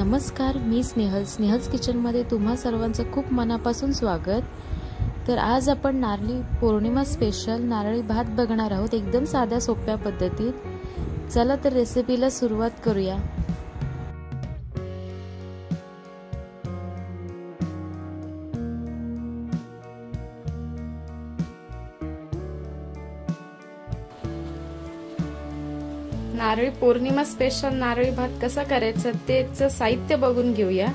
नमस्कार, मी स्नेहल्स किचनमध्ये तुम्हा सर्वांचं खूप मनापासून स्वागत। तर आज आपण नारळी पौर्णिमा स्पेशल नारळी भात बघणार आहोत, एकदम साध्या सोप्या पद्धतीत। चला तर रेसिपीला सुरुवात करूया। नारळी पौर्णिमा स्पेशल नारळी भात कसा करायचा तेच साहित्य बघून घेऊया।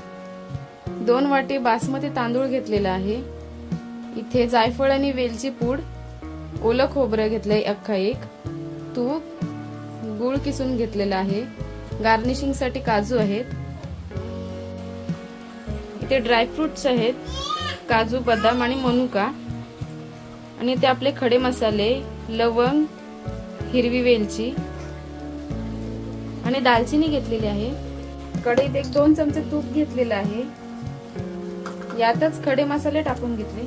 2 वाटी बासमती तांदूळ घेतलेला आहे। इथे जायफळ आणि वेलची पूड, ओलं खोबरं घेतलंय अख्खा एक, तूप, गूळ किसून घेतलेला आहे, गार्निशिंग साठी काजू आहेत, इथे ड्रायफ्रुट्स आहेत, काजू, बदाम आणि मनुका, आणि इथे आपले खडे मसाले, लवंग, हिरवी वेलची आणि दालचिनी घेतलेली आहे। कढईत 1-2 चमचे तूप घेतलेलं आहे, यातच खडे मसाले टाकून घेतले।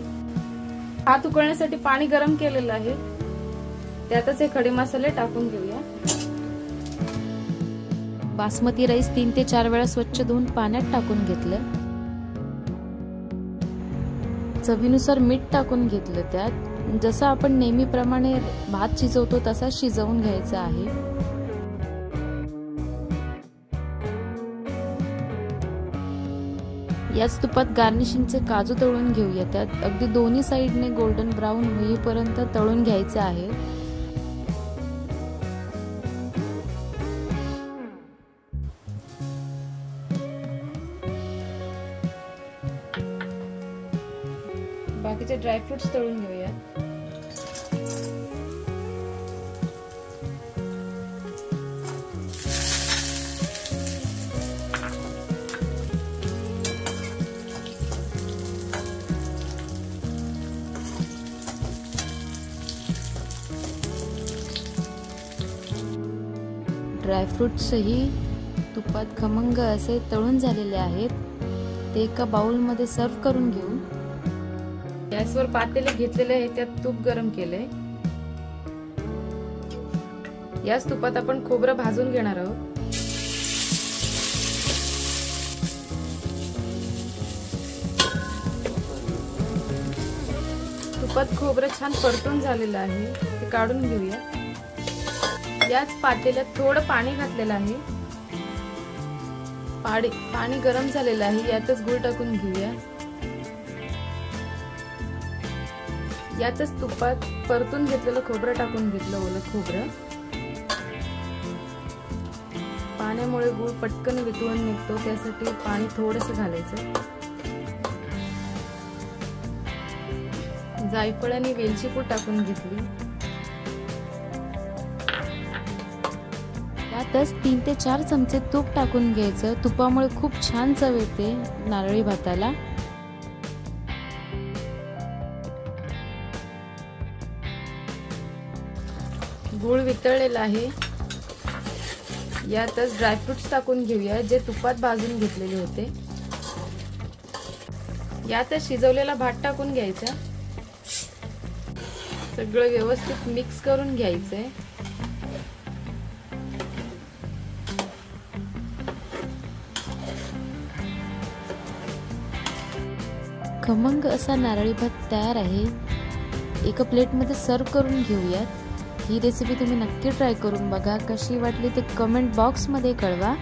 भात उकळण्यासाठी पाणी गरम केलेलं आहे, त्यातच हे खडे मसाले टाकून घेऊया। बासमती राईस 3 ते 4 वेळा स्वच्छ धुवून पाण्यात टाकून घेतलं। चवीनुसार मीठ टाकून घेतलं। त्यात जसं आपण नेहमीप्रमाणे भात शिजवतो तसा शिजवून घ्यायचा आहे। याच तुपात गार्निशिंगचे काजू तळून घेऊया। त्यात अगदी दोन्ही साइडने गोल्डन ब्राउन होईपर्यंत तळून घ्यायचे आहे। बाकीचे ड्रायफ्रुट्स तळून घेऊया। ड्रायफ्रुट्सही तुपात खमंग असे तळून झालेले आहेत। ते एका बाउल मध्ये सर्व करून घेऊ। गॅसवर पातेले घेतलेले आहे, त्यात तूप गरम केले। याच तुपात आपण खोबरं भाजून घेणार आहोत। तुपात खोबरं छान परतून झालेलं आहे, ते काढून घेऊया। याच पातेल्यात थोडं पाणी घातलेलं आहे, पाणी गरम झालेलं आहे, यातच गूळ टाकून घेऊया। यातच तुपात परतून घेतलेलं खोबरं टाकून घेतलं, ओलं खोबरं। पाण्यामुळे गूळ पटकन वितळून निघतो, त्यासाठी पाणी थोडंसं घालायचं। जायफळ आणि वेलची पूड टाकून घेतली। यातच 3 ते 4 चमचे तूप टाकून घ्यायचं। तुपामुळे खूप छान चव येते नारळी भाताला। गूळ वितळलेला आहे, यातच ड्रायफ्रुट्स टाकून घेऊया, जे तुपात भाजून घेतलेले होते। यातच शिजवलेला भात टाकून घ्यायचा। सगळं व्यवस्थित मिक्स करून घ्यायचंय। खमंग असा नारळी भात तयार आहे। एका प्लेटमध्ये सर्व करून घेऊयात। ही रेसिपी तुम्ही नक्की ट्राय करून बघा, कशी वाटली ते कमेंट बॉक्समध्ये कळवा।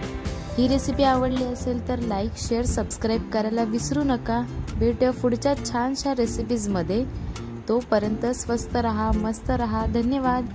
ही रेसिपी आवडली असेल तर लाईक, शेअर, सबस्क्राईब करायला विसरू नका। भेटूया पुढच्या छानशा रेसिपीजमध्ये। तोपर्यंत स्वस्त रहा, मस्त रहा। धन्यवाद।